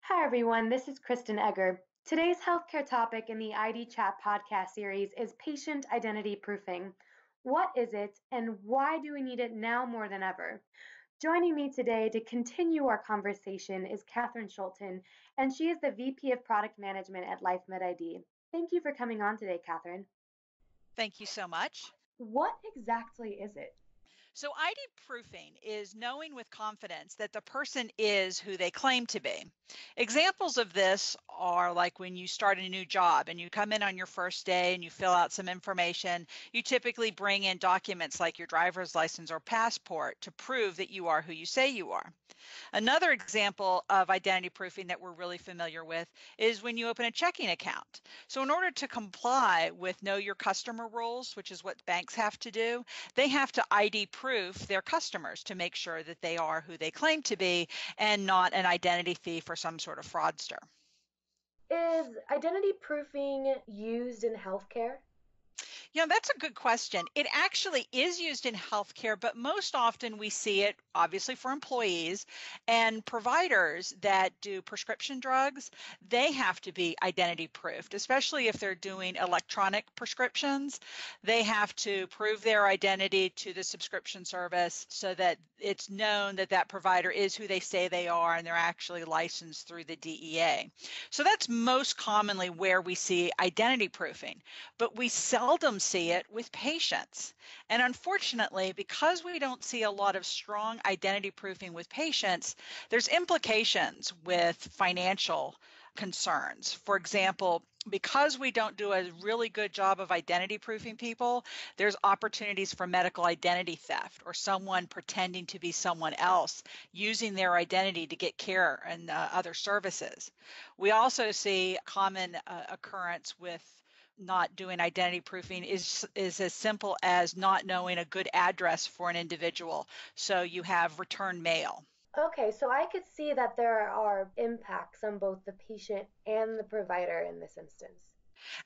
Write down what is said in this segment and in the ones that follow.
Hi, everyone. This is Kristen Egger. Today's healthcare topic in the IDChat Podcast series is patient identity proofing. What is it, and why do we need it now more than ever? Joining me today to continue our conversation is Catherine Schulten, and she is the VP of Product Management at LifeMed ID. Thank you for coming on today, Catherine. Thank you so much. What exactly is it? So, ID proofing is knowing with confidence that the person is who they claim to be. Examples of this are like when you start a new job and you come in on your first day and you fill out some information. You typically bring in documents like your driver's license or passport to prove that you are who you say you are. Another example of identity proofing that we're really familiar with is when you open a checking account. So in order to comply with know your customer rules, which is what banks have to do, they have to ID proof their customers to make sure that they are who they claim to be and not an identity thief or some sort of fraudster. Is identity proofing used in healthcare? That's a good question. It actually is used in healthcare, but most often we see it obviously for employees and providers that do prescription drugs. They have to be identity proofed, especially if they're doing electronic prescriptions. They have to prove their identity to the subscription service so that it's known that that provider is who they say they are and they're actually licensed through the DEA. So that's most commonly where we see identity proofing, but we seldom see it with patients. And unfortunately, because we don't see a lot of strong identity proofing with patients, there's implications with financial concerns. For example, because we don't do a really good job of identity proofing people, there's opportunities for medical identity theft or someone pretending to be someone else using their identity to get care and other services. We also see a common occurrence with not doing identity proofing is as simple as not knowing a good address for an individual. So you have return mail. Okay, so I could see that there are impacts on both the patient and the provider in this instance.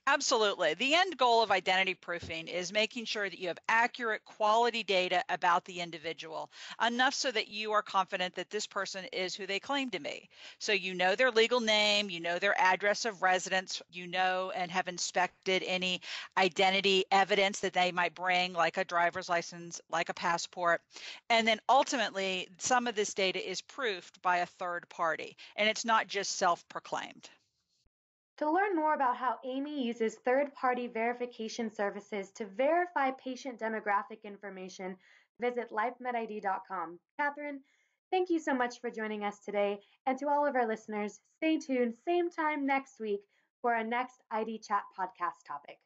Absolutely. The end goal of identity proofing is making sure that you have accurate quality data about the individual, enough so that you are confident that this person is who they claim to be. So you know their legal name, you know their address of residence, you know and have inspected any identity evidence that they might bring, like a driver's license, like a passport. And then ultimately, some of this data is proofed by a third party, and it's not just self-proclaimed. To learn more about how Amy uses third-party verification services to verify patient demographic information, visit lifemedid.com. Catherine, thank you so much for joining us today. And to all of our listeners, stay tuned, same time next week for our next ID Chat podcast topic.